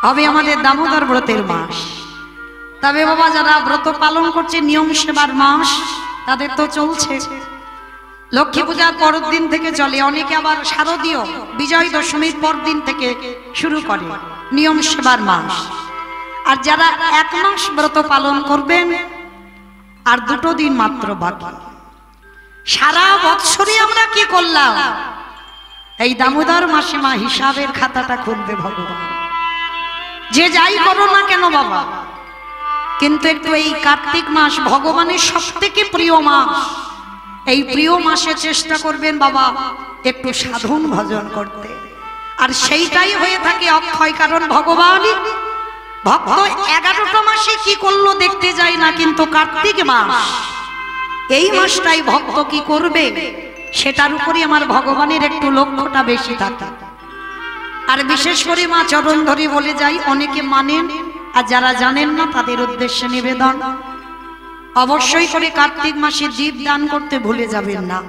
হবে আমাদের দামোদর ব্রতের মাস। তবে বাবা যারা ব্রত পালন করছে নিয়ম সেবার মাস তাদের তো চলছে, লক্ষ্মী পূজার পরের দিন থেকে চলে, অনেকে আবার শারদীয় বিজয় দশমীর পর দিন থেকে শুরু করে নিয়ম সেবার মাস। আর যারা এক মাস ব্রত পালন করবেন আর 2 দিন মাত্র বাকি, সারা বছরে আমরা কি করলাম এই দামোদর মাসে মা হিসাবের খাতাটা খুলবে ভগবান। যে যাই করো না কেন বাবা, কিন্তু একটু এই কার্তিক মাস ভগবানের সবথেকে প্রিয় মাস, এই প্রিয় মাসে চেষ্টা করবেন বাবা একটু সাধন ভজন করতে। আর সেইটাই হয়ে থাকে অক্ষয়, কারণ ভগবান ভক্ত 11টা মাসে কি করলো দেখতে যায় না, কিন্তু কার্তিক মাস এই মাসটাই ভক্ত কি করবে সেটার উপরই আমার ভগবানের একটু লক্ষ্যটা বেশি থাকে। আর বিশেষ করে মা চরণ ধরে বলে যাই, অনেকে মানেন আর যারা জানেন না তাদের উদ্দেশ্যে নিবেদন, অবশ্যই করে কার্তিক মাসে দীপ দান করতে ভুলে যাবেন না।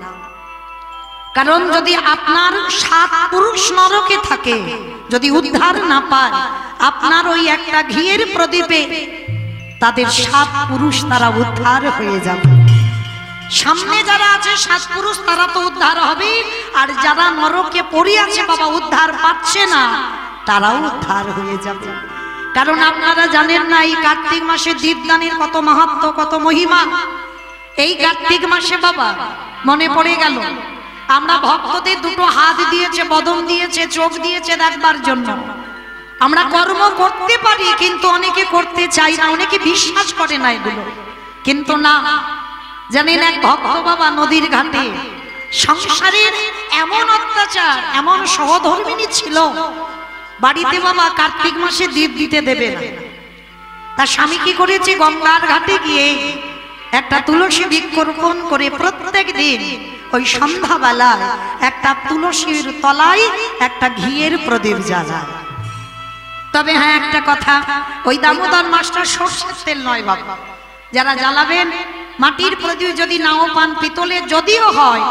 কারণ যদি আপনার 7 পুরুষ নরকে থাকে, যদি উদ্ধার না পায়, আপনার ওই একটা ঘিয়ের প্রদীপে তাদের 7 পুরুষ তারা উদ্ধার হয়ে যাবে। সামনে যারা আছে 7 পুরুষ তারা তো উদ্ধার হবে, আর যারা নরকে পড়ে আছে বাবা উদ্ধার পাচ্ছে না তারাও উদ্ধার হয়ে যাবে। কারণ আপনারা জানেন না এই কার্তিক মাসে দীপদানের কত মাহাত্ম্য, কত মহিমা। এই কার্তিক মাসে বাবা মনে পড়ে গেল আমরা ভক্তদের 2 হাত দিয়েছে, বদন দিয়েছে, চোখ দিয়েছে দেখবার জন্য। আমরা কর্ম করতে পারি কিন্তু অনেকে করতে চাই না, অনেকে বিশ্বাস করে না এগুলো। কিন্তু না, জানেন এক ভক্ত বাবা নদীর ঘাটে সংসারের এমন অত্যাচার, এমন সহধর্মিণী ছিল, বাড়িতে বাবা কার্তিক মাসে দীপ দিতে দেবে না। তার স্বামী কি করেছে, গঙ্গার ঘাটে গিয়ে একটা তুলসী বৃক্ষরোপণ করে প্রত্যেক দিন ওই সন্ধ্যাবেলায় একটা তুলসীর তলায় একটা ঘিয়ের প্রদীপ জ্বালায়। তবে হ্যাঁ একটা কথা, ওই দামোদর মাসটা সরষের তেল নয় বাবা, যারা জ্বালাবেন মাটির প্রদীপ যদি নাও পান, পিতলের যদিও হয়,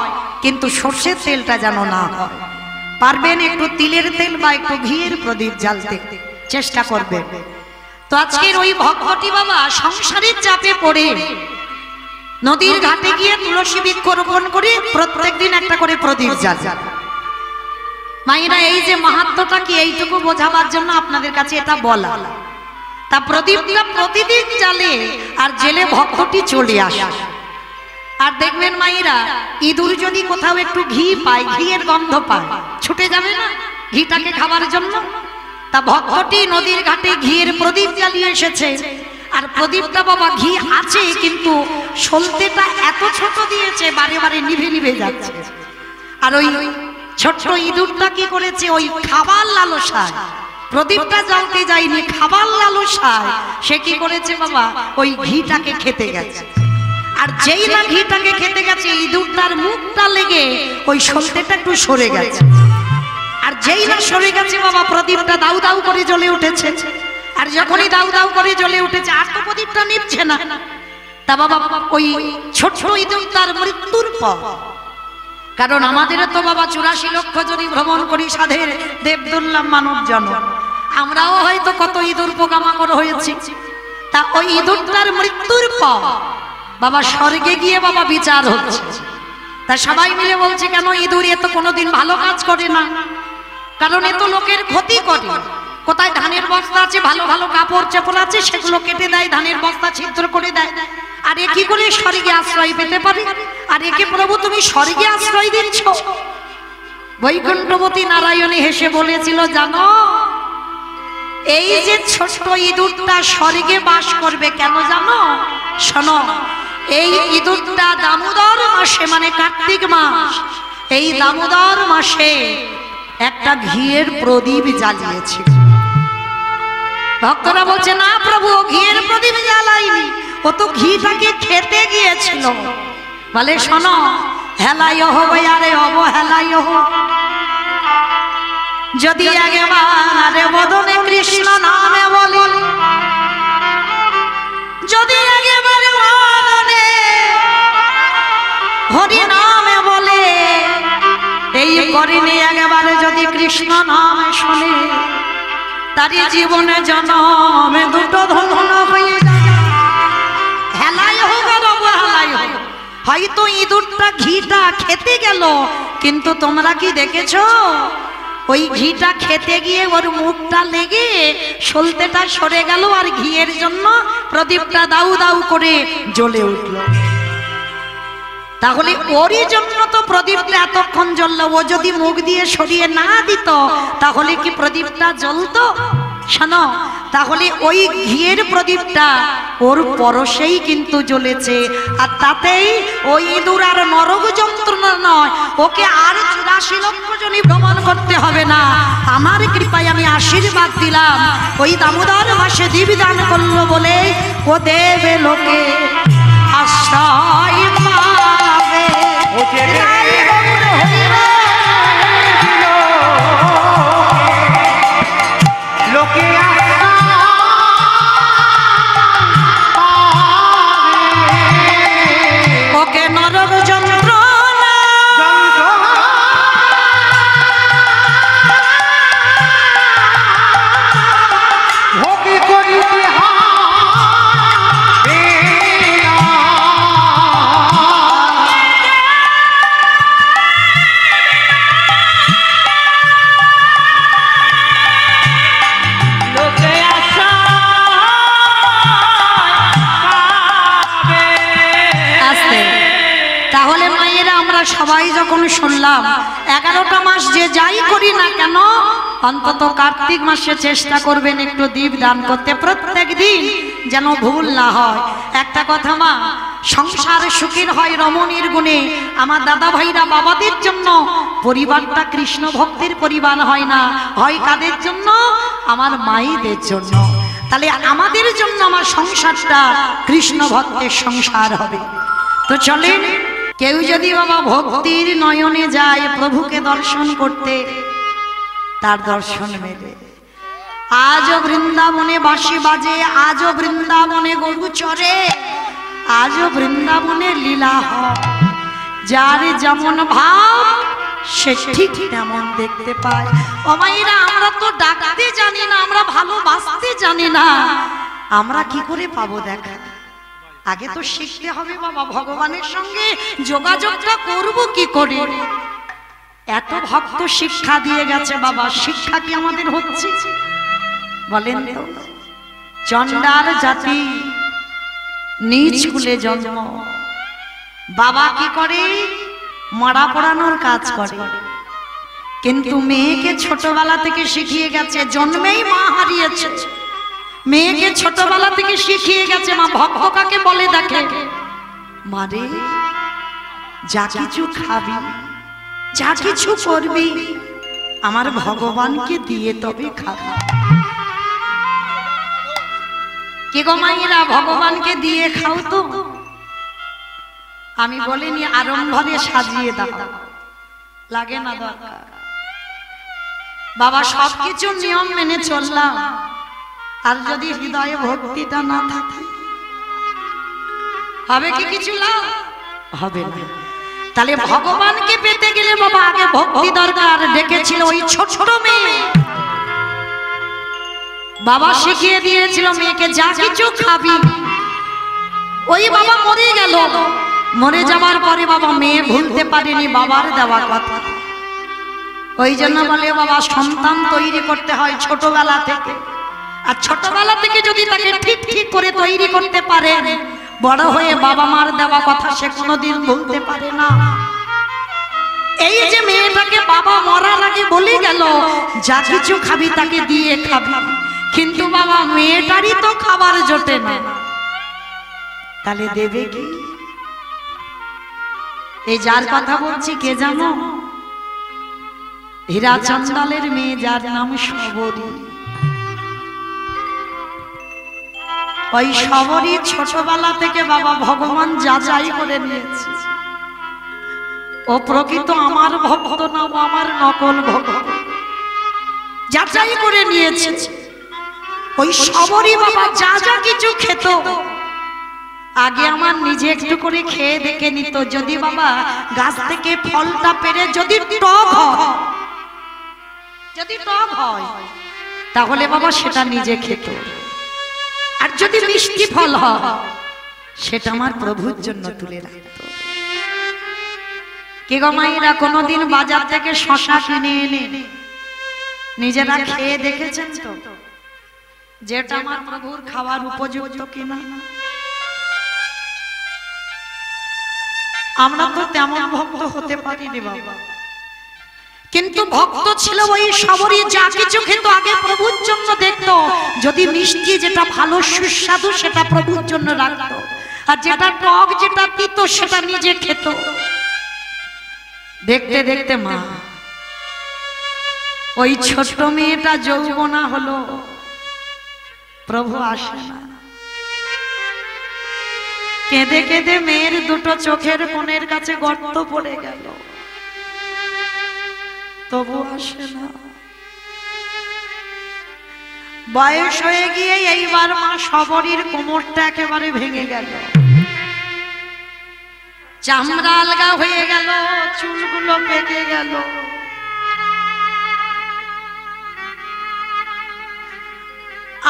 কিন্তু সরষের তেলটা যেন না হয়। পারবেন একটু তিলের তেল বা একটু ঘিয়ের প্রদীপ জ্বালতে চেষ্টা করবেন। তো আজকের ওই ভক্তটি বাবা সংসারের চাপে পড়ে নদীর ঘাটে গিয়ে তুলসী বৃক্ষরোপণ করে প্রত্যেকদিন একটা করে প্রদীপ জ্বালায়। মায়েরা এই যে মাহাত্ম্যটা কি এইটুকু বোঝাবার জন্য আপনাদের কাছে এটা বলা। তা প্রদীপটা প্রতিদিন জ্বালে আর জেলে ভক্তটি চলে আসে। আর দেখবেন মায়েরা ইঁদুর যদি কোথাও একটু ঘি পায়, ঘিয়ের গন্ধ পায়, ছুটে যাবে না ঘিটাকে খাবার জন্য। তা ভক্তটি নদীর ঘাটে ঘিয়ের প্রদীপ জ্বালিয়ে এসেছে, আর প্রদীপটা বাবা ঘি আছে কিন্তু সলতেটা এত ছোট দিয়েছে বারে বারে নিভে নিভে যাচ্ছে। আর ওই ছোট্ট ইঁদুরটা কি করেছে, ওই খাবার লালসায় প্রদীপটা জ্বালতে যায়নি, খাবার লালসায় সে কি করেছে বাবা ওই ঘিটাকে খেতে গেছে। আর যেই না ঘিটাকে খেতে গেছে ইঁদুরটার মুখটা লেগে ওই সলতেটা একটু সরে গেছে। আর যেই না সরে গেছে বাবা প্রদীপটা দাউ দাউ করে জ্বলে উঠেছে। আর যখনই দাউ দাউ করে জ্বলে উঠেছে আর তো প্রদীপটা নিভছে না। তা বাবা ওই ছোট ইঁদুরটার মৃত্যুর পর, কারণ আমাদের তো বাবা 84 লক্ষ যদি ভ্রমণ করি সাধের দেবদুর্লভ মানব জন, আমরাও হয়তো কত ইঁদুর পোকামাকড় হয়েছি। তা ওই ইঁদুরটার মৃত্যুর পর বাবা স্বর্গে গিয়ে বাবা বিচার হচ্ছে। তা সবাই মিলে বলছে কেন ইঁদুর এ তো কোনোদিন ভালো কাজ করে না, কারণ এ তো লোকের ক্ষতি করে। কোথায় ধানের বস্তা আছে, ভালো ভালো কাপড় চোপড় আছে, সেগুলো কেটে দেয়, ধানের বস্তা ছিদ্র করে দেয়। আর এ কি করে স্বর্গে আশ্রয় পেতে পারে? আর একে প্রভু তুমি স্বর্গে আশ্রয় দিচ্ছ? বৈকুণ্ঠপতি নারায়ণী হেসে বলেছিল, জানো এই যে ছোট্ট ইঁদুরটা স্বর্গে বাস করবে কেন জানো? শোনো, এই ইঁদুরটা দামোদর মাসে মানে কার্তিক মাস, এই দামোদর মাসে একটা ঘিয়ের প্রদীপ জ্বালিয়েছিল। ভক্তরা বলছে না প্রভু ঘিয়ের প্রদীপ জ্বালাইনি, ও তো ঘিটাকে খেতে গিয়েছিল। বলে শোনো, হেলাই হবে আরে অবহেলাই যদি একেবারে বদনে কৃষ্ণ নামে বলি, যদি একেবারে বদনে হরি নামে বলে, এই করিনি একেবারে যদি কৃষ্ণ নামে শুনে, তারই জীবনে জন্মে দুটো ধন হয়ে যাবে, হেলাই হোক আর অবহেলাই হোক। হয়তো ইঁদুরটা ঘিটা খেতে গেল, কিন্তু তোমরা কি দেখেছো ওই ঘিটা খেতে গিয়ে ওর মুখটা লেগে সলতেটা সরে গেল, আর ঘিয়ের জন্য প্রদীপটা দাউ দাউ করে জ্বলে উঠল। তাহলে ওরই জন্য তো প্রদীপটা এতক্ষণ জ্বলল। ও যদি মুখ দিয়ে সরিয়ে না দিত তাহলে কি প্রদীপটা জ্বলতো? শোনো, তাহলে ওই ঘিয়ের প্রদীপটা ওর পরশেই কিন্তু জ্বলেছে, আর তাতেই ওই ইঁদুর আর নরক যন্ত্রণা নয়, ওকে আর 84 লক্ষ জনই ভ্রমণ করতে হবে না। আমার কৃপায় আমি আশীর্বাদ দিলাম, ওই দামোদর মাসে দিবিদান করলো বলে ও দেবে লোকে আশ্রয় পাবে। লোকে ওকে নরক যন্ত্রণা ভোগে করিতে সবাই যখন শুনলাম 11টা মাস যে যাই করি না কেন অন্তত কার্তিক মাসে চেষ্টা করবেন একটু দীপ দান করতে, প্রত্যেক দিন যেন ভুল না হয়। একটা কথা মা, সংসার সুখের হয় রমণীর গুণে। আমার দাদা ভাইরা বাবাদের জন্য পরিবারটা কৃষ্ণ ভক্তের পরিবার হয় না, হয় কাদের জন্য? আমার মায়েদের জন্য। তাহলে আমাদের জন্য আমার সংসারটা কৃষ্ণ ভক্তের সংসার হবে। তো চলেন, কেউ যদি বাবা ভক্তির নয়নে যায় প্রভুকে দর্শন করতে, তার দর্শন মেলে। আজও বৃন্দাবনে বাঁশি বাজে, আজও বৃন্দাবনে গরু চরে, আজও বৃন্দাবনে লীলা হয়। যার যেমন ভাব সে ঠিক তেমন দেখতে পায়। ও মায়েরা, আমরা তো ডাকতে জানি না, আমরা ভালোবাসতে জানি না, আমরা কি করে পাবো দেখা? আগে তো শিখতে হবে বাবা, ভগবানের সঙ্গে যোগাযোগটা করব কি করে? এত ভক্ত শিক্ষা দিয়ে গেছে বাবা, শিক্ষা কি আমাদের হচ্ছে? বলেন তো। চন্ডাল জাতি, নিজ কুলে জন্ম, বাবা কি করে? মরা পড়ানোর কাজ করে। কিন্তু মেয়েকে ছোটবেলা থেকে শিখিয়ে গেছে, জন্মেই মা হারিয়েছে, মেয়েকে ছোটবেলা থেকে শিখিয়ে গেছে মা ভক্ত কাকে বলে দেখে। মারে, যা কিছু খাবি, যা কিছু করবি, আমার ভগবানকে দিয়ে তবে খাবি। কে গো মায়েরা, ভগবানকে দিয়ে খাও তো? আমি বলিনি আরম্ভরে সাজিয়ে দাও, লাগে না দরকার। বাবা সবকিছু নিয়ম মেনে চললাম, আর যদি হৃদয়ে ভক্তিটা না থাকে হবে কি কিছু লাভ? হবে না। তাহলে ভগবানকে পেতে গেলে বাবা আগে ভক্তি দরকার। ডেকেছিল ওই ছোট মেয়ে, বাবা শিখিয়ে দিয়েছিল মেয়েকে যা কিছু খাবি। ওই বাবা মরে গেল, মরে যাওয়ার পরে বাবা মেয়ে ভুলতে পারেনি বাবার দেওয়া কথা। ওই জন্য বলে বাবা সন্তান তৈরি করতে হয় ছোটবেলা থেকে, আর ছোটবেলা থেকে যদি তাকে ঠিক ঠিক করে তৈরি করতে পারে, বড় হয়ে বাবা মার দেওয়া কথা সে কোনোদিন ভুলতে পারে না। এই যে মেয়েটাকে বাবা মরার আগে বলে গেল যা কিছু খাবি তাকে দিয়ে খাবি, কিন্তু বাবা মেয়েটারই তো খাবার জোটে না, তাহলে দেবে কি? এই যার কথা বলছি কে জানো? হীরা চন্দালের মেয়ে, যার নাম শবরী। ওই শবরী ছোটবেলা থেকে বাবা ভগবান যাচাই করে নিয়েছে, ও প্রকৃত আমার ভক্ত না, ও আমার নকল ভক্ত, যাচাই করে নিয়েছে। ওই শবরী বাবা যা যা কিছু খেত আগে আমার নিজে একটু করে খেয়ে দেখে নিত, যদি বাবা গাছ থেকে ফলটা পেরে যদি টক হয়, যদি টক হয় তাহলে বাবা সেটা নিজে খেত। আর যদি মিষ্টি ফল হয় সেটা আমার প্রভুর জন্য তুলে রাখত। কে গো মায়েরা কোনোদিন বাজার থেকে শশা কিনে এনে নিজেরা খেয়ে দেখেছেন তো যেটা আমার প্রভুর খাওয়ার উপযুক্ত কিনা? আমরা তো তেমন ভক্ত হতে পারিনি বাবা, কিন্তু ভক্ত ছিল ওই সবরই, যা কিছু খেত আগে প্রভুর জন্য দেখতো। যদি মিষ্টি যেটা ভালো সুস্বাদু সেটা প্রভুর জন্য রাখতো, আর যেটা টক যেটা তিতো সেটা নিজে খেত। দেখতে দেখতে মা ওই ছোট মেয়েটা যৌবনা হলো, প্রভু আসে না। কেঁদে কেঁদে মেয়ের দুটো চোখের কোণের কাছে গর্ত পড়ে গেল, তবু আসে না। বয়স হয়ে গিয়ে এইবার মা সবরীর কোমরটা একেবারে ভেঙে গেল, চামড়া আলগা হয়ে গেল, চুলগুলো পেকে গেল।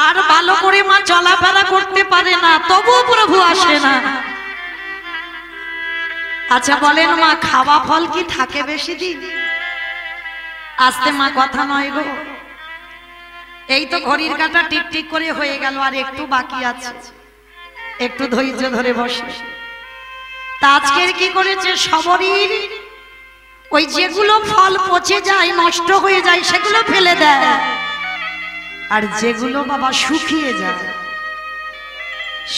আর ভালো করে মা চলাফেরা করতে পারে না, তবু প্রভু আসে না। আচ্ছা বলেন মা, খাওয়া ফল কি থাকে বেশি দিন? আস্তে মা, কথা নয় গো, এই তো ঘড়ির কাঁটা টিকটিক করে হয়ে গেল, আর একটু বাকি আছে, একটু ধৈর্য ধরে বসে। তা আজকের কি করেছে সবরীর ওই যেগুলো ফল পচে যায় নষ্ট হয়ে যায় সেগুলো ফেলে দেয়, আর যেগুলো বাবা শুকিয়ে যায়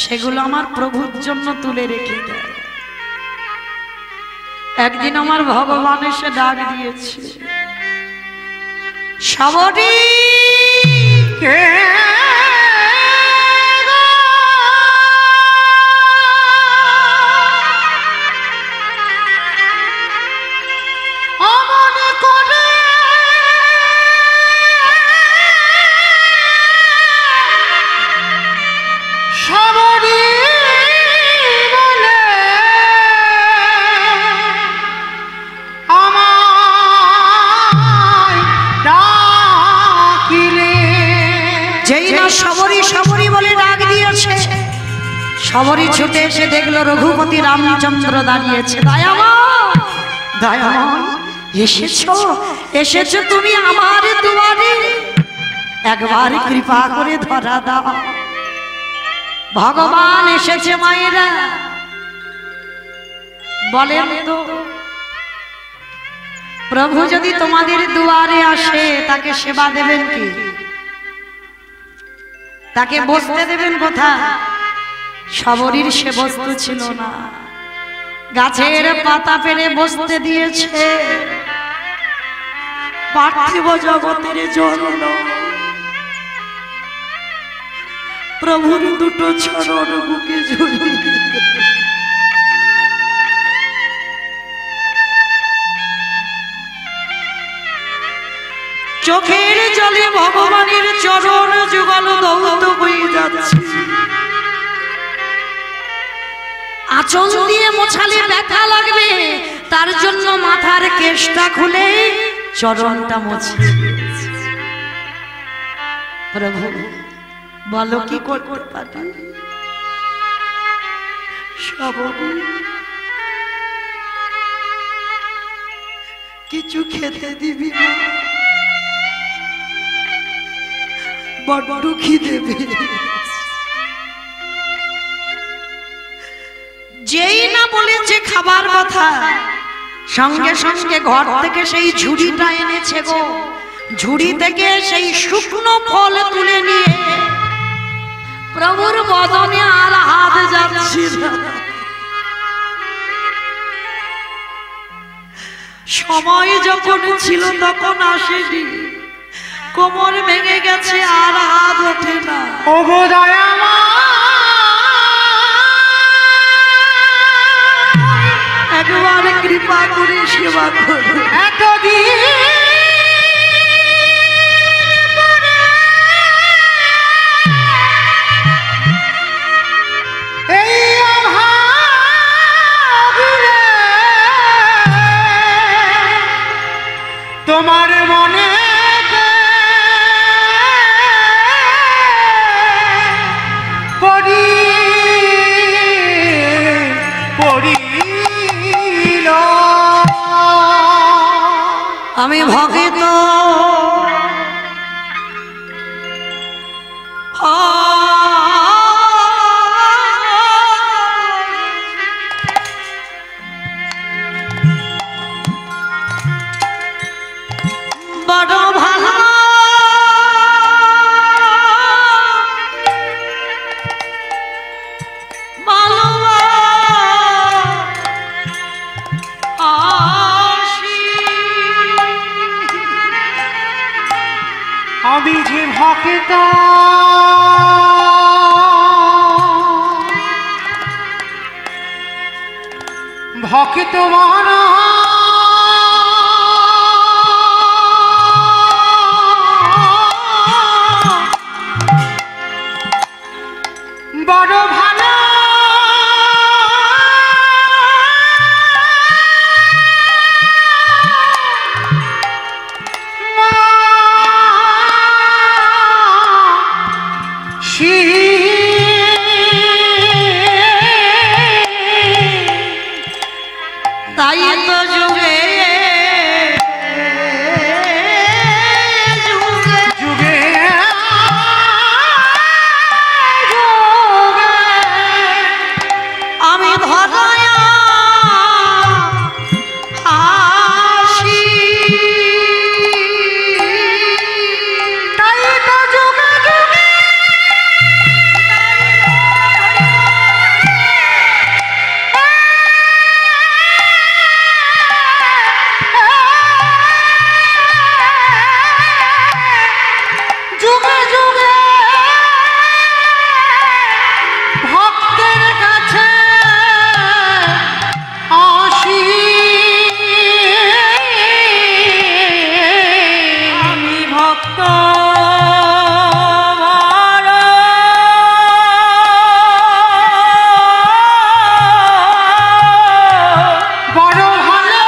সেগুলো আমার প্রভুর জন্য তুলে রেখে দেয়। একদিন আমার ভগবান এসে ডাক দিয়েছে, সবরী কে সবরী ছুটে এসে দেখলো রঘুপতি রামচন্দ্র দাঁড়িয়েছে। দয়াময়, দয়াময়, এসেছো এসেছো তুমি আমার দুয়ারে, একবার কৃপা করে ধরা দাও। ভগবান এসেছে মায়েরা, বলেন তো প্রভু যদি তোমাদের দুয়ারে আসে তাকে সেবা দেবেন কি? তাকে বসতে দেবেন কোথায়? সবরীর সে বস্তু ছিল না, গাছের পাতা পেরে বসতে দিয়েছে। পার্থিব জগতের জন্য প্রভুর দুটো চরণ বুকে ঝুলিয়ে চোখের জলে ভগবানের চরণ যুগল দৌত বয়ে যাচ্ছে। আঁচল দিয়ে মোছালে ব্যথা লাগবে, তার জন্য মাথার কেশটা খুলে চরণটা মুছে দিয়েছে। প্রভু বলো কি করতে পারি? সবরী কিছু খেতে দিবি না, বড্ড খিদে পেয়েছে। যেই না বলেছে খাবার কথা, সঙ্গে সঙ্গে ঘর থেকে সেই ঝুড়িটা এনেছে গো। ঝুড়ি থেকে সেই শুকনো ফল তুলে নিয়ে প্রভুর বদনে আর হাত যাচ্ছে না। সময় যখন ছিল তখন আসেনি, কোমর ভেঙে গেছে আর হাত ওঠে না। ও গো দয়াময়, একবার কৃপা করে সেবা করো। এতদিন এই অভাবে তোমার মনে আমি ভগিত বড় ভালো আমি যে ভক্ত ভক্তবান বড় ভালো তাই তো যুগে যুগে যুগে আমি ধরায়া আসি তাই তো যুগে যুগে যুগে যুগে ভক্তের কাছে আসি আমি ভক্ত বড় ভালো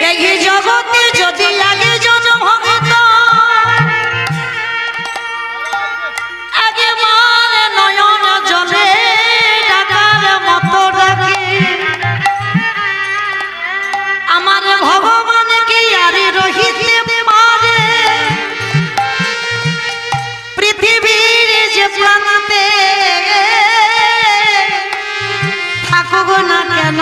এই জগতে যদি আগে জন ভক্ত আগে মানে নয়ন জলে ডাকার মতো ডাকে আমার ভগবান কি আরে রহিতে পারে পৃথিবীর যে প্রান্তে থাকুক না কেন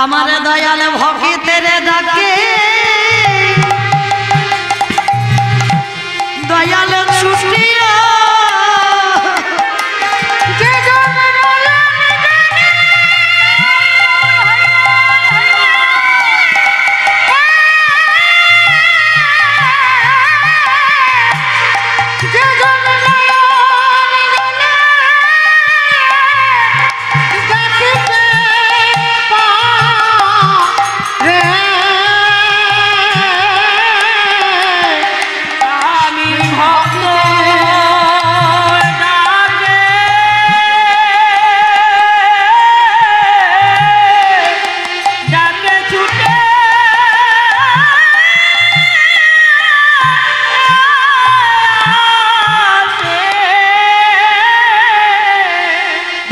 আমার দয়াল ভক্তের ডাকে দয়াল ছুটিয়া যে আমি ভক্ত ডাকে ছুটে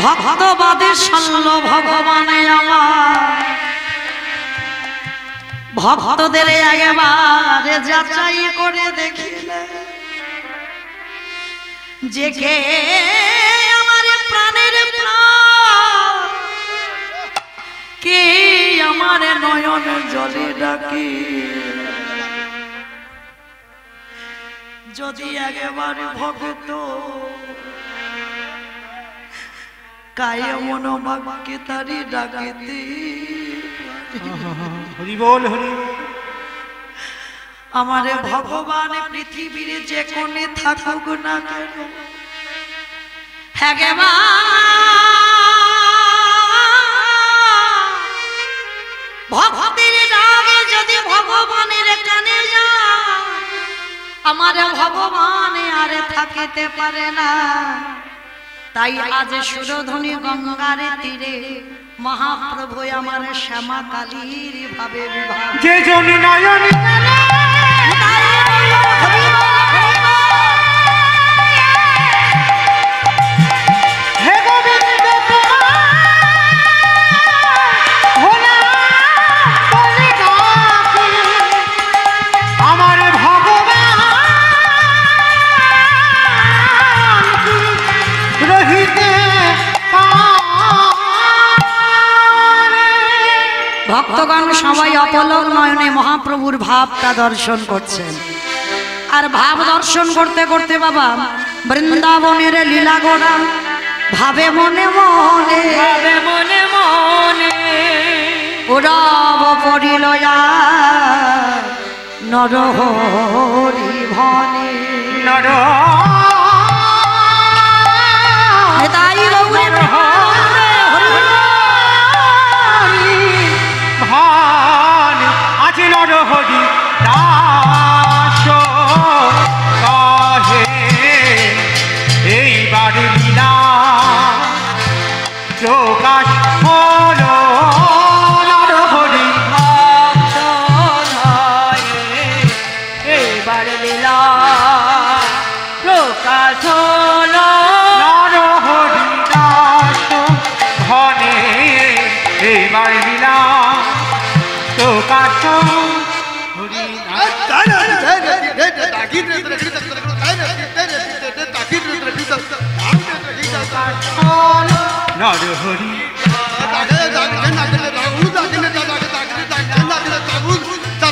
ভক্তবাদে সল্ল ভগবানে আমার ভক্তদের একেবারে যাচাই করে দেখিলে যে কে আমার প্রাণের প্রাণ কে আমার নয়ন জলে ডাকে যদি একেবারে ভক্ত কায়ে মন বাক্যে তারি ডাকিতে হরি বল হরি আমার ভগবান পৃথিবীর যে কোণে থাকুক না কেন হ্যাঁ ভক্তের ডাকে যদি ভগবানের কানে যায় আমার ভগবান আর থাকিতে পারে না তাই আজ সুরধ্বনি গঙ্গার তীরে মহাপ্রভু আমার শ্যামা কালীর ভাবে বিবাহ যে জনি নয়নি হরি বল, হরি বল। সবাই অপলক নয়নে মহাপ্রভুর ভাবটা দর্শন করছেন। আর ভাব দর্শন করতে করতে বাবা বৃন্দাবনের লীলা গোড়া ভাবে মনে মনে, ভাবে মনে মনে উড়ব পরিলয়া নরহরি ভনে। নর তাই গৌরের ভান আছে নরহরি দাস কহে এইবার লীলা প্রকাশ হলো নরহরি ভক্ত ধয়ে এইবার লীলা প্রকাশ হলো নরহরি দাস ঘনে এইবার লীলা প্রকাশ হরি নরহরি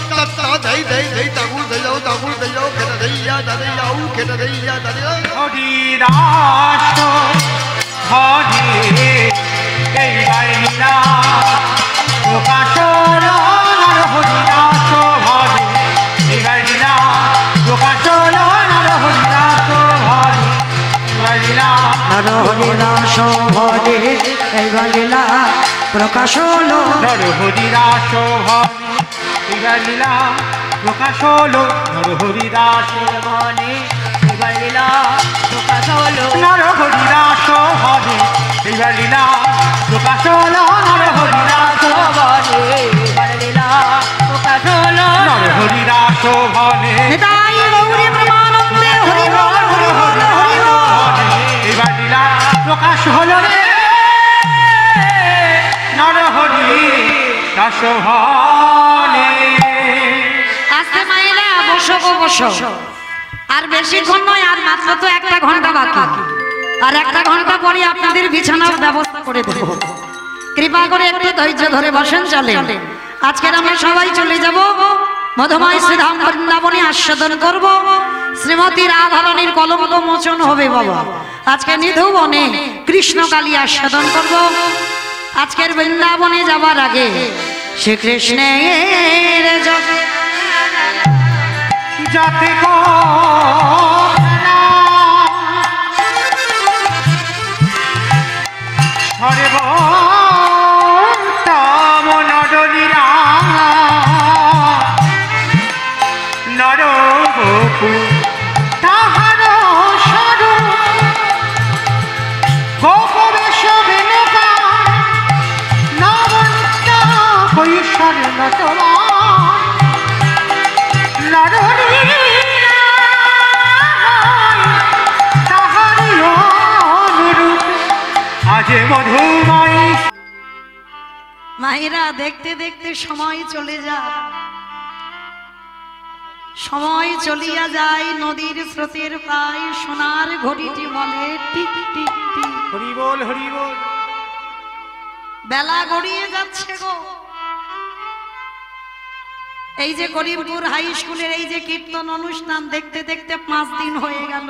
হরিদাস হরে এইবার লীলা প্রকাশ হলো নরহরিদাস হরে এইবার লীলা প্রকাশ হলো নরহরিদাস হরে এইবার লীলা নরহরিদাস ভনে এইবার লীলা প্রকাশ হলো। নরহরিদাস হরে এইবার লীলা প্রকাশ হলো নরহরিদাস মনে এইবার লীলা প্রকাশ হলো নরহরিদাস হরে এইবার লীলা প্রকাশ হলো নরহরিদাস মনে এইবার লীলা প্রকাশ হলো নরহরিদাস মনে তাই গৌরী প্রেমানন্দে হরি বল হরি বল হরি বল। এইবার লীলা প্রকাশ হলো রে নরহরি দাস মনে। আজকে মায়েরা বসো গো বসো, আর বেশিক্ষণ নয়, আর মাত্র তো 1 ঘন্টা বাকি, আর 1 ঘন্টা পরে আপনাদের বিছানার ব্যবস্থা করে দেব। কৃপা করে একটু ধৈর্য ধরে বসেন, চলে। আজকের আমরা সবাই চলে যাব মধুময় শ্রীধাম বৃন্দাবনে, আস্বাদন করব। শ্রীমতী রাধারানীর কলঙ্ক মোচন হবে বাবা। আজকে নিধুবনে কৃষ্ণকালী আস্বাদন করব। আজকের বৃন্দাবনে যাবার আগে শ্রীকৃষ্ণের জয় যাতে সর্বতম নরলীলা নরবপু তাহার সরু গোপবেশ বেনুকা নবন্ত কৈশোর নটরা মায়েরা দেখতে দেখতে সময় চলে যায়, সময় চলিয়া যায় নদীর স্রোতের প্রায় সোনার ঘড়িটি বলে টিক টিক টিক। হরি বল হরি বল। বেলা গড়িয়ে যাচ্ছে গো। এই যে করিমপুর হাই স্কুলের এই যে কীর্তন অনুষ্ঠান দেখতে দেখতে 5 দিন হয়ে গেল।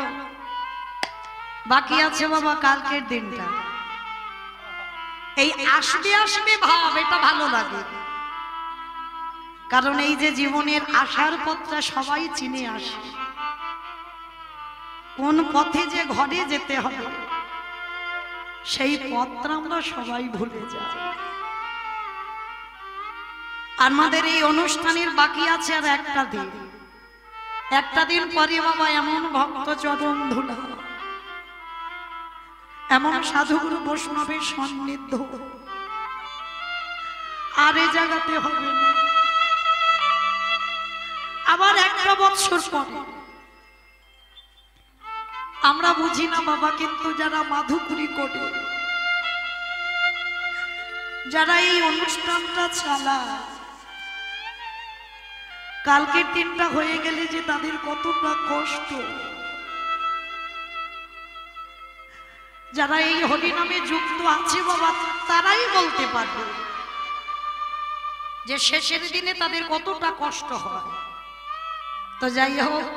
বাকি আছে বাবা কালকের দিনটা। এই আসবে আসবে ভাব, এটা ভালো লাগে, কারণ এই যে জীবনের আশার পথটা সবাই চিনে আসে। কোন পথে যে ঘরে যেতে হবে সেই পথটা আমরা সবাই ভুলে যাই। আমাদের এই অনুষ্ঠানের বাকি আছে আর একটা দিন পরে বাবা এমন ভক্ত চরণ ধুলা, এমন সাধুগুরু বৈষ্ণবের সান্নিধ্য আর এ জায়গাতে হবে না। আবার 1 বছর পরে আমরা বুঝি না বাবা, কিন্তু যারা মাধুকুরি করে, যারা এই অনুষ্ঠানটা চালায়, কালকের দিনটা হয়ে গেলে যে তাদের কতটা কষ্ট। যারা এই হরি নামে যুক্ত আছে বাবা, তারাই বলতে পারবে যে শেষের দিনে তাদের কতটা কষ্ট হয়। তো যাই হোক,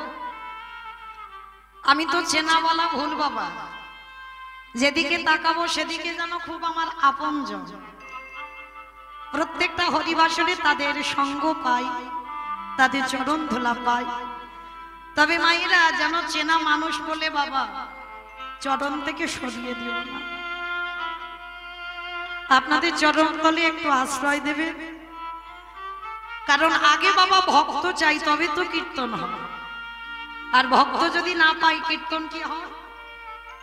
আমি তো চেনা বলা ভুল বাবা, যেদিকে তাকাবো সেদিকে যেন খুব আমার আপনজন। প্রত্যেকটা হরিবাসরে তাদের সঙ্গ পাই, তাদের চরণ ধোলা পাই। তবে মায়েরা যেন চেনা মানুষ বলে বাবা চরণ থেকে সরিয়ে দিও না। আপনাদের চরণ তলে একটু আশ্রয় দেবে, কারণ আগে বাবা ভক্ত চাই তবে তো কীর্তন হবে। আর ভক্ত যদি না পাই কীর্তন কি হয়?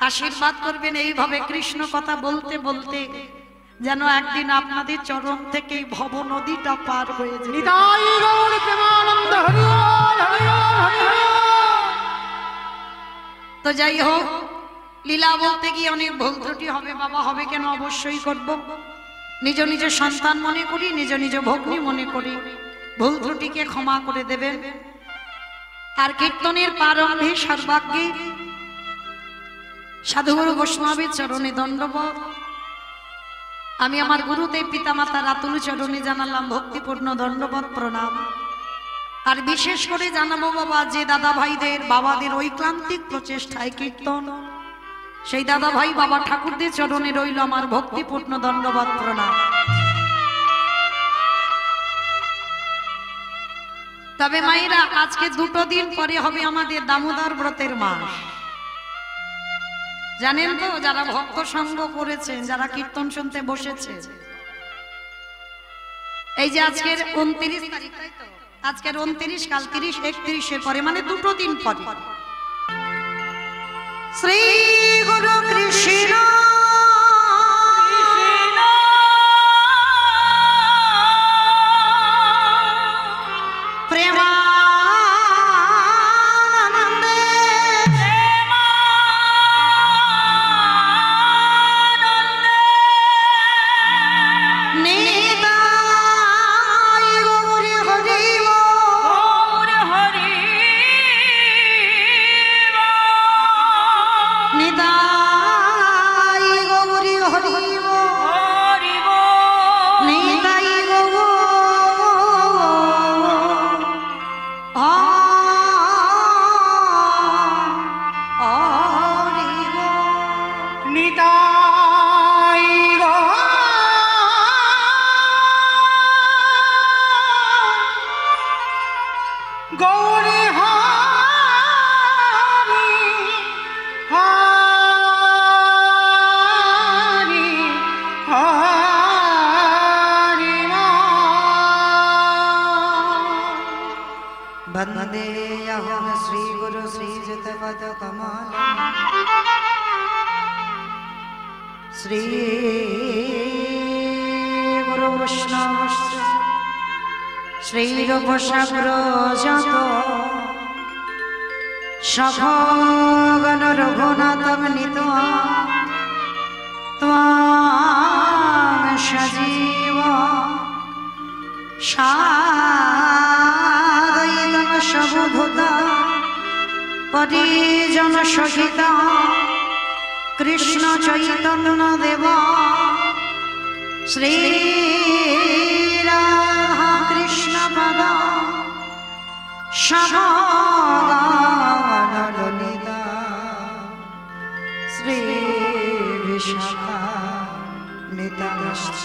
আশীর্বাদ করবেন এইভাবে কৃষ্ণ কথা বলতে বলতে যেন একদিন আপনাদের চরণ থেকে ভব নদীটা পার হয়ে যায়। নিতাই গৌর প্রেমানন্দ হরি বল, হরি বল, হরি বল। তো যাই হোক, লীলা বলতে গিয়ে অনেক ভুল ত্রুটি হবে বাবা, হবে কেন, অবশ্যই করব। নিজ নিজ সন্তান মনে করি, নিজ নিজ ভগ্নী মনে করি, ভুল ত্রুটিকে ক্ষমা করে দেবেন। আর কীর্তনের প্রারম্ভে সর্বাগ্যে সাধুগুরু বৈষ্ণবের চরণে দণ্ডবত। আমি আমার গুরুদেব পিতামাতা রাতুল চরণে জানালাম ভক্তিপূর্ণ দণ্ডবত প্রণাম। আর বিশেষ করে জানাবো বাবা যে দাদা ভাইদের বাবাদের ঐক্লান্তিক প্রচেষ্টায় কীর্তন, সেই দাদা ভাই বাবা ঠাকুরদের চরণে রইল আমার ভক্তিপূর্ণ দণ্ডবত প্রণাম। তবে মায়েরা আজকে দুটো দিন পরে হবে আমাদের দামোদর ব্রতের মাস। জানেন তো, যারা ভক্ত সঙ্গ করেছেন, যারা কীর্তন শুনতে বসেছে, এই যে আজকের 29 তারিখ, তাই তো? আজকের 29, কাল 30, 31 পরে, মানে দুটো দিন পরে শ্রী গুরু কৃষ্ণ প্রেমা वंदेऽहं श्रीगुरु श्रीयुतपदकमलं श्रीगुरु वैष्णवस्य श्रीरूपसाग्रजात सखगण रघुनाथं नीत्वा त्वां सजीवा सबभूता परिजन सहिता कृष्ण चैतन्य देवा श्री राधा कृष्ण पदा ललिता श्री विशाखा निताश्च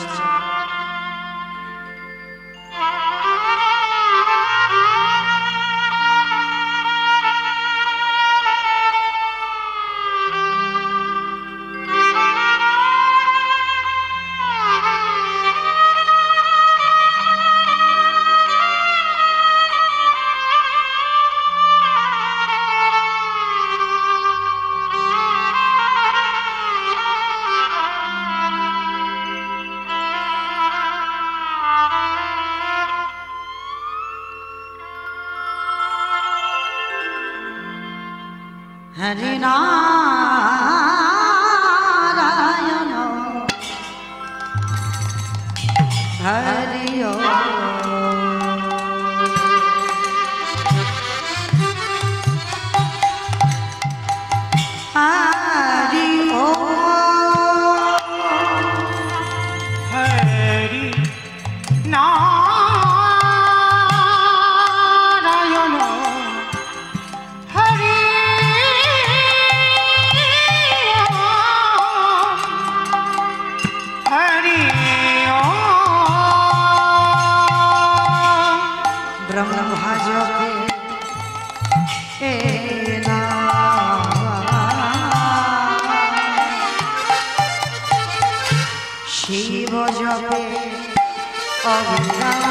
हरि नारायण हरि हरि हरि नारायण শিব জপে অবিরাম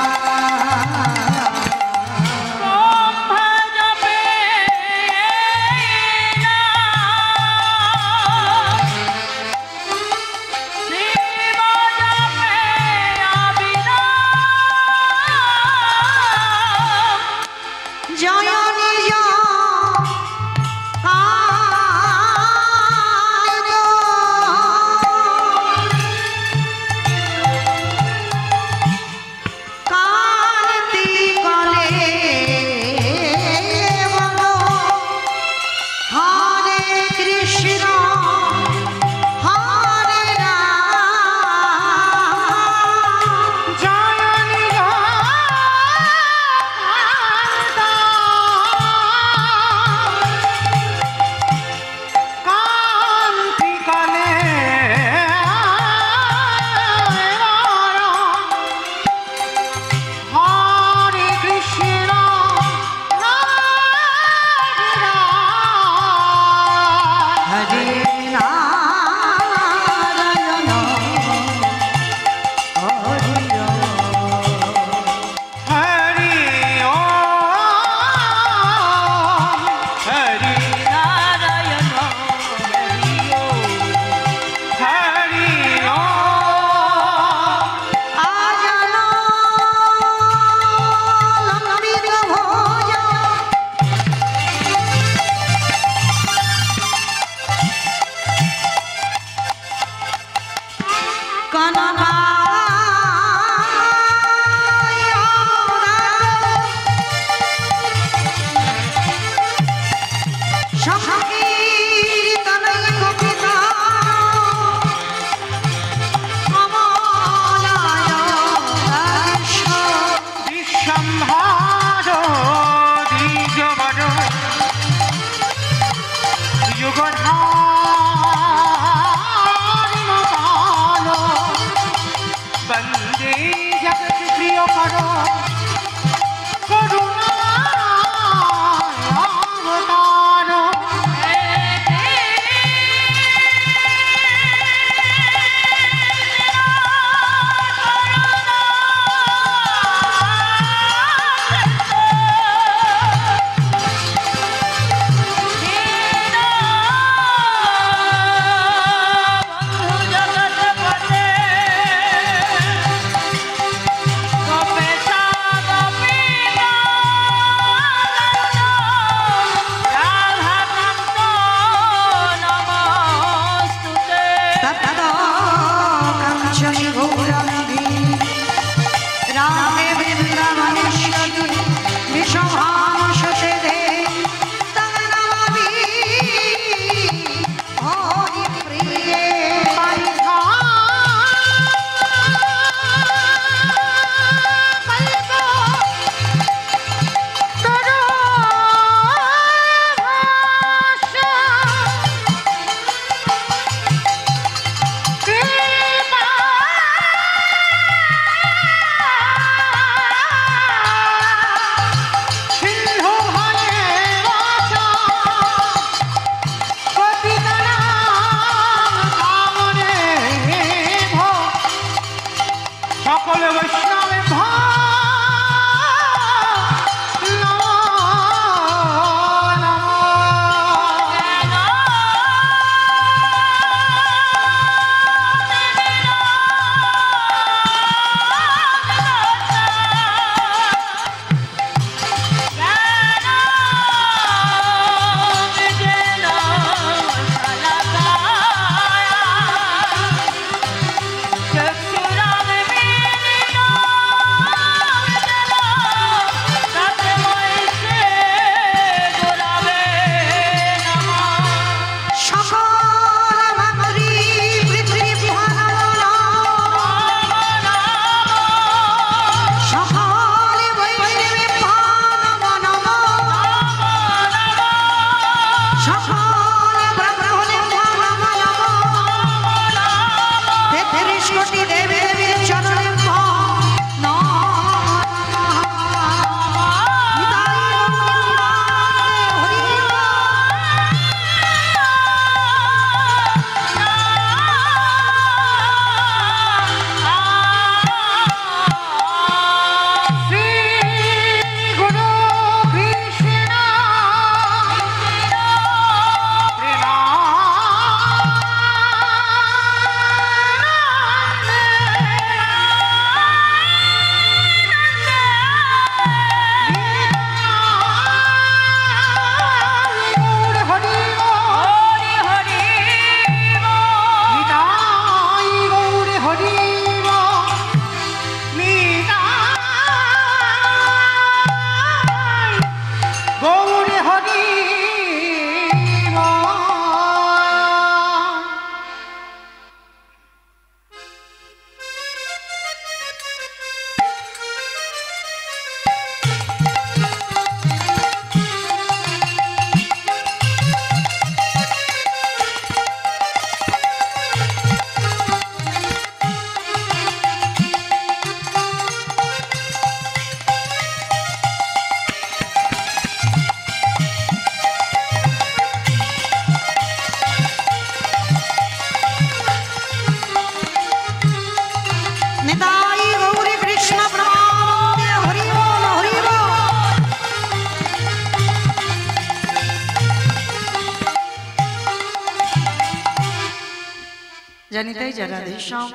জানিতেই জয় রাধেশ্যাম,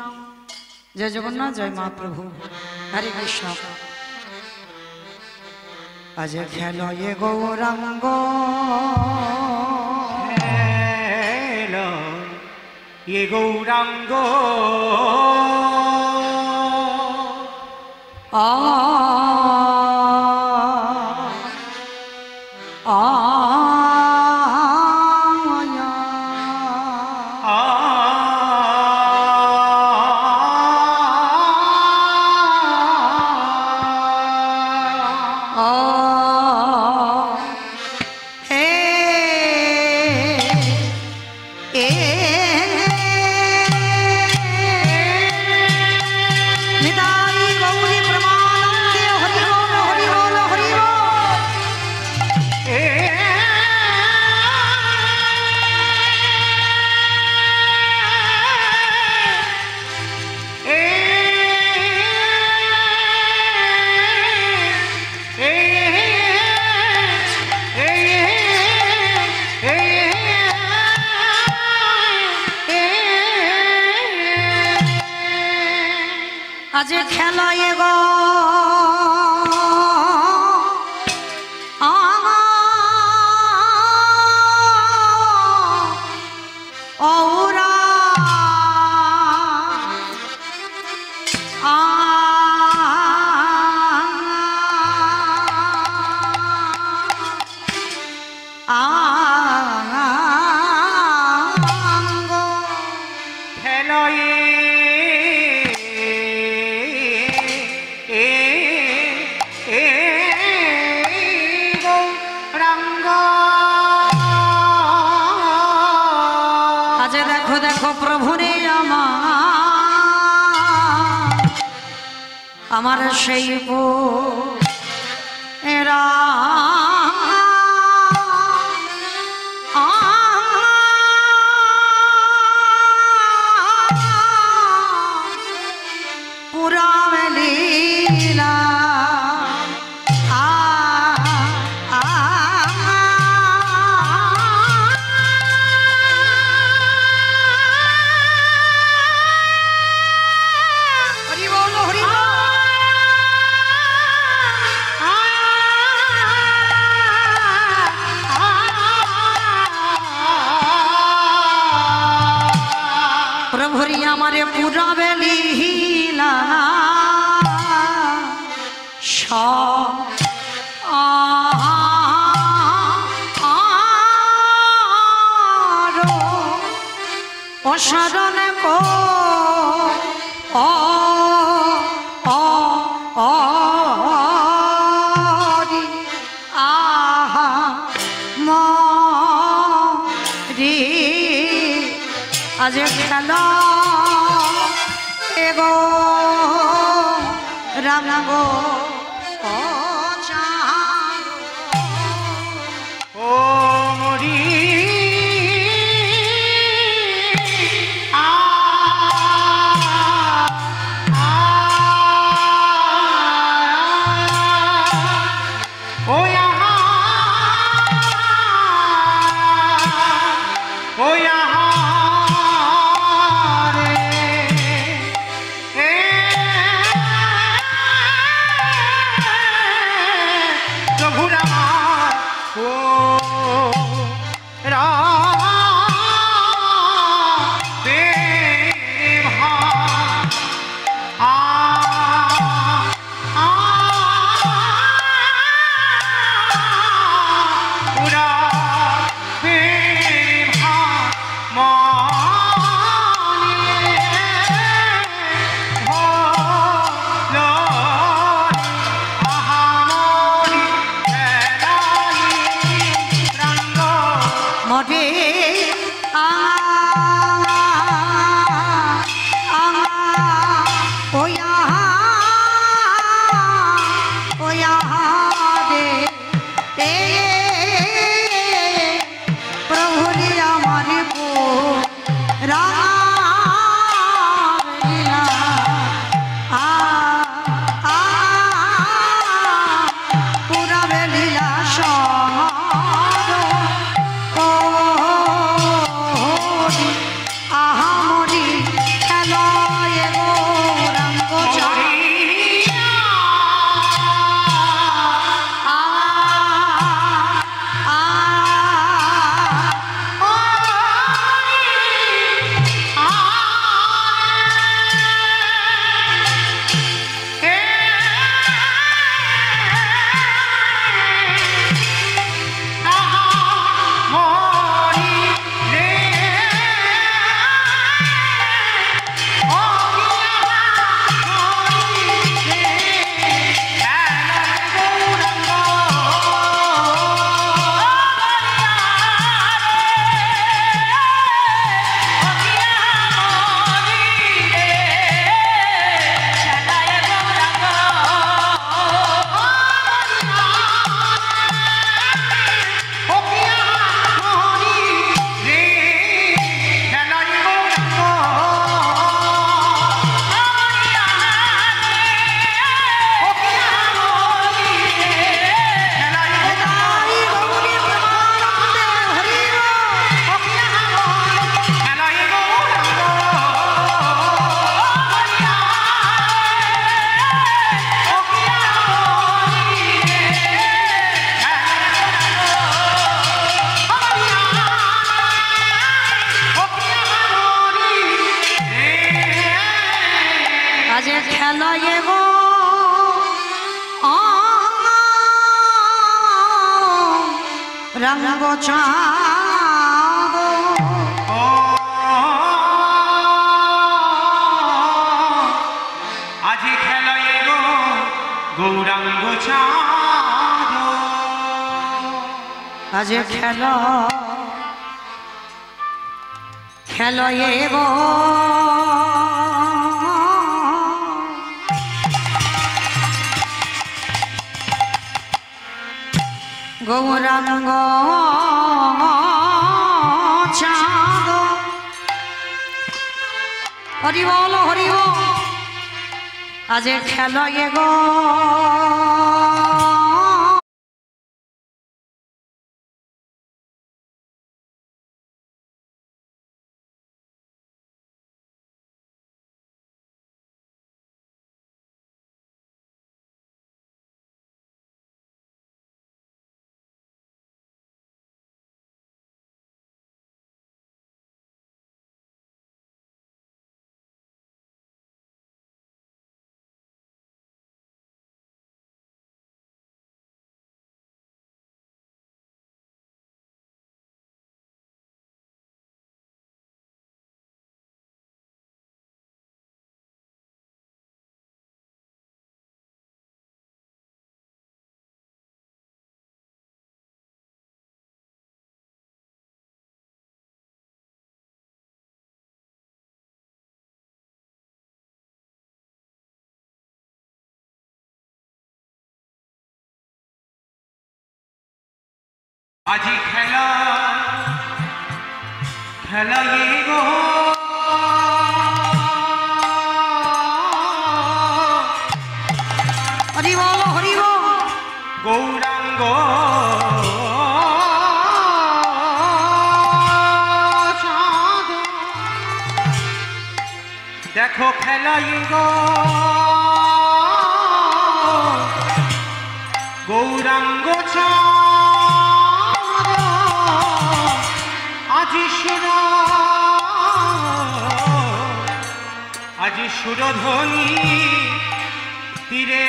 জয় জগন্নাথ, জয় মহাপ্রভু, হরে কৃষ্ণ। আজ খেল এ গৌরাঙ্গ, খেলো এ গৌরাঙ্গ, আ আ আজ খেলায় গো ওরা দেখো প্রভু রে আমার সেই এরা পুরা লীলা প্রভুরি আমারে পুরা বেলিলা অসারণ কো আজ খেলা এগো রাঙাগো ও মরি আজ খেলায় গো রঙ্গ চাঁদ আজ খেলায় গো গৌরাঙ্গ চাঁদ আজ খেলায় গো গৌরাঙ্গ চাঁদ হরি বল হরি বল আজ খেলায় গো আজি খেলায় গো হরি বল হরি বল গৌরাঙ্গ চাঁদ দেখো খেলায় গো গৌরাঙ্গ চাঁদ আজি সুরধ্বনি তীরে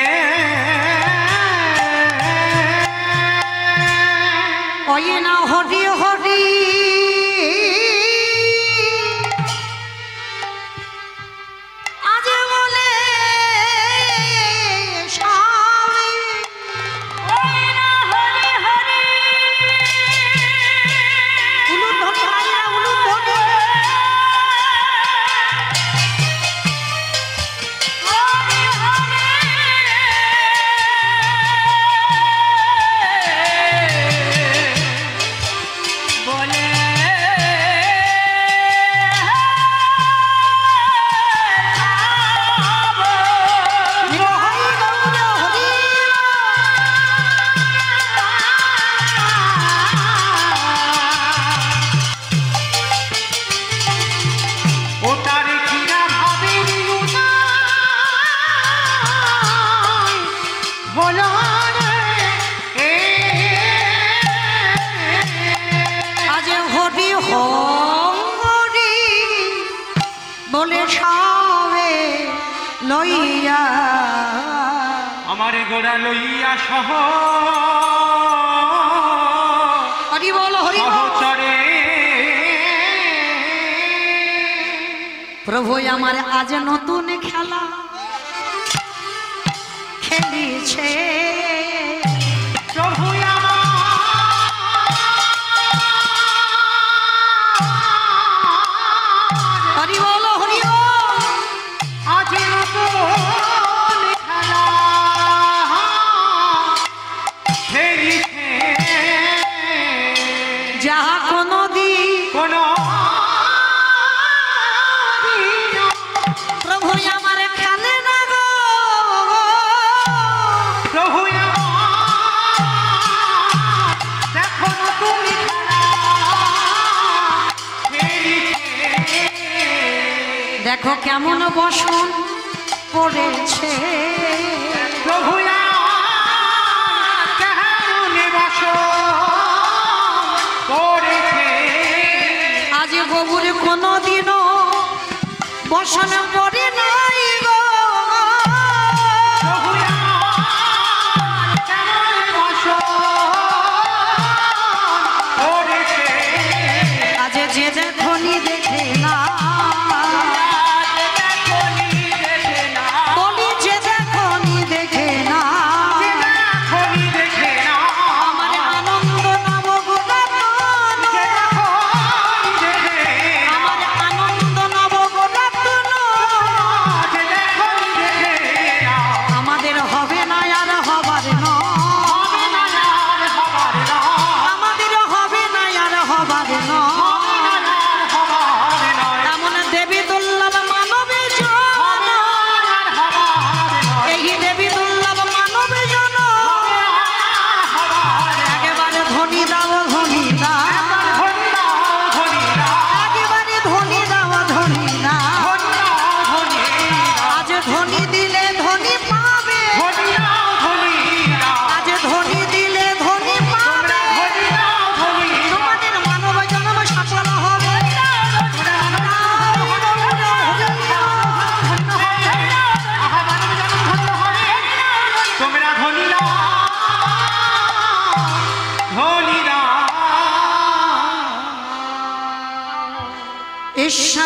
ওই না হরি হরি আজ বলে স্বামী ওই না হরি হরি উলু ধরি হাইয়া উলু ধরি বলে সবে লইয়া আমার গোড়া লইয়া সহ হরি বল হরি বল সহচরে প্রভু আমার আজ নতুন খেলা খেলিছে প্রভু হরি বল হরি বল আজ নতুন খেলা খেলিছে যাহা কোনদিন প্রভু আমার খেলে না গো প্রভু দেখো নতুন খেলা খেলিছে দেখো কেমন বসন পড়েছে প্রভু কেমন বসন পড়েছে আজ গবুর কোনদিনও বসন পড়ে নাই গো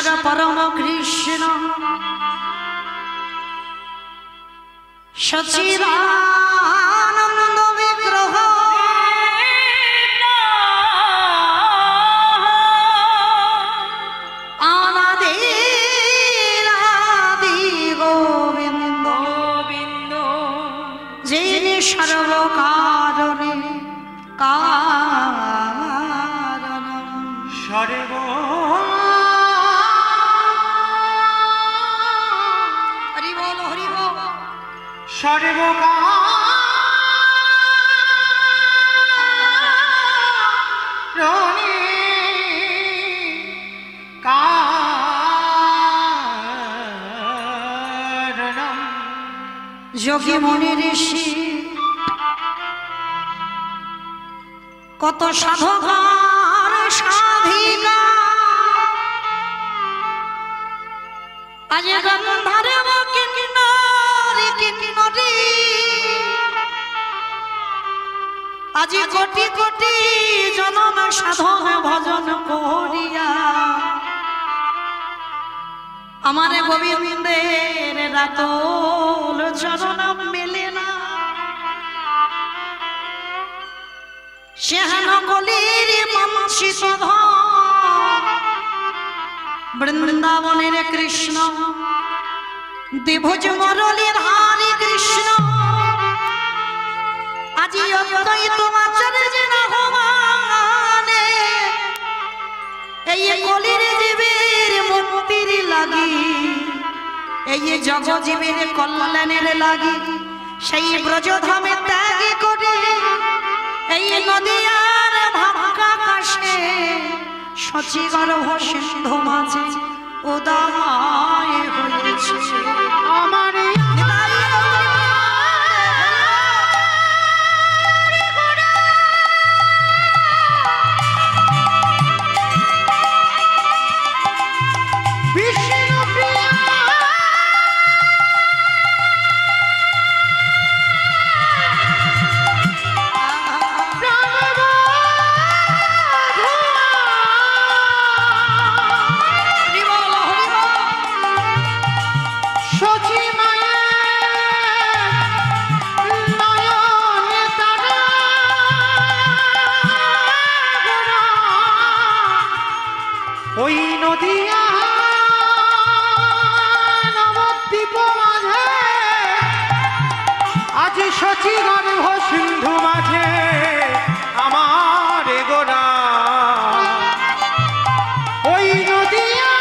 কৃষ্ণের পরম কৃষ্ণ সচিদানন্দ বিগ্রহ আনাদি গোবিন্দ যিনি সর্বকারণে কারণ সর্ব হরি বল হরি বল সর্বকারণে কারণম যোগী মুনি ঋষি কত সাধকার সাধিকা আজ গন্ধারে কিন্নরি কিন্নরি আজি কোটি কোটি জনম সাধন ভজন করিয়া আমার গোবিন্দের রাতল চরণ মেলে না সেহান কলির মনসিত বৃন্দাবনের কৃষ্ণ দ্বিভুজ মুরলীর হারি কৃষ্ণ আজি অদ্বৈত আচার্য নাহমানে এই কলির জীবের মুক্তির লাগি এই জগজীবের কল্যাণের লাগি সেই ব্রজধামে ত্যাগ করে এই নদিয়ার ভাবকা কাশে সচিগর্ভ সিন্ধু মাঝে উদয় হয়েছে আমার ওই নদিয়া নবদ্বীপ মাঝে আজ সচিগর্ভ সিন্ধু মাঝে আমার গোরা ওই নদিয়া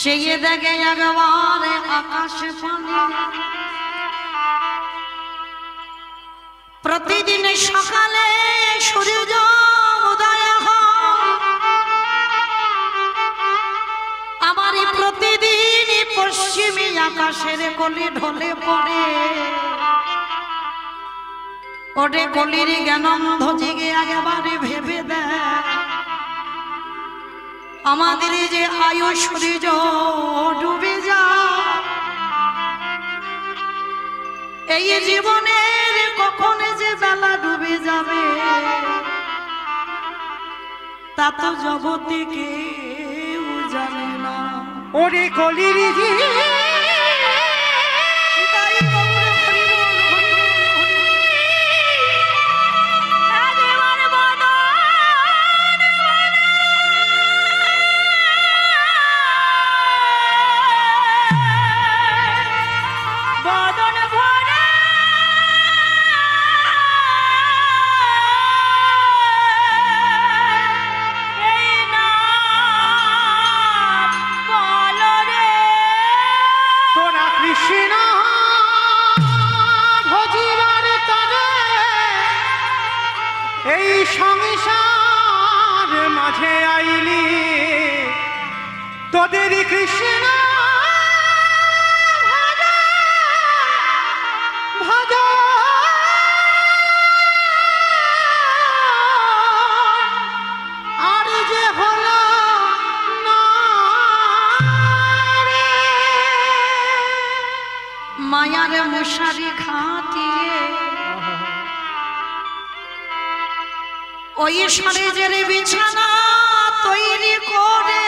চেয়ে দেখে একবারে আকাশে পানি প্রতিদিন সকালে সূর্য উদয় হয় আমার প্রতিদিন পশ্চিমী আকাশের কলি ঢলে পড়ে ওরে কলির জ্ঞানন্ধ জেগে একেবারে ভেবে দেয় আমাদের যে আয়ু সূর্য ডুবে যায় এই জীবনের কখন যে বেলা ডুবে যাবে তা তো জগতে কেউ জানে না ওরে কলির এই সংসার মাঝে আইলি তোদের কৃষ্ণ ভজ মশারি খাটিয়ে ওই সরেজের বিছানা তৈরি করে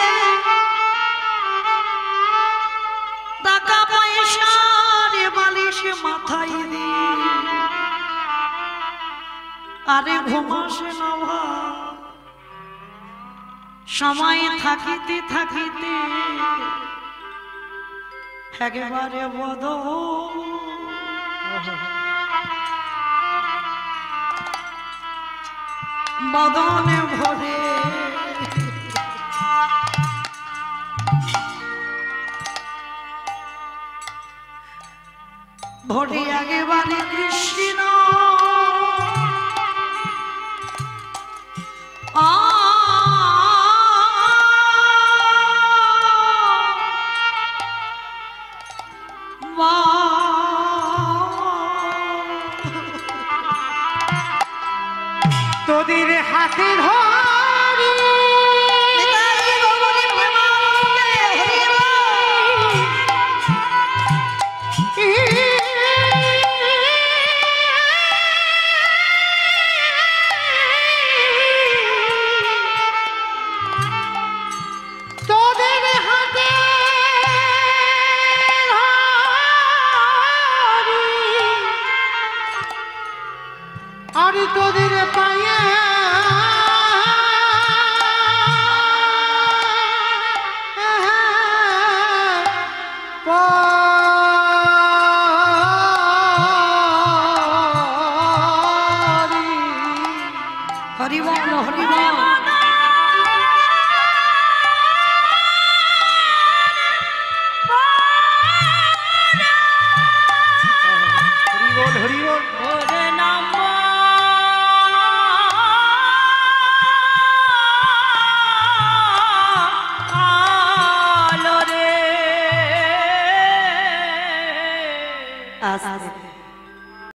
টাকা পয়সার বালিশ মাথায় দিয়ে আরে ঘুমাসে না ভাই সময় থাকিতে থাকিতে একেবারে বদনে ভরে ভরে একেবারে কৃষ্ণ তোদের হাতে ধরি তোদের হাতে আর তোদের পায়ে হরি বল হরি বল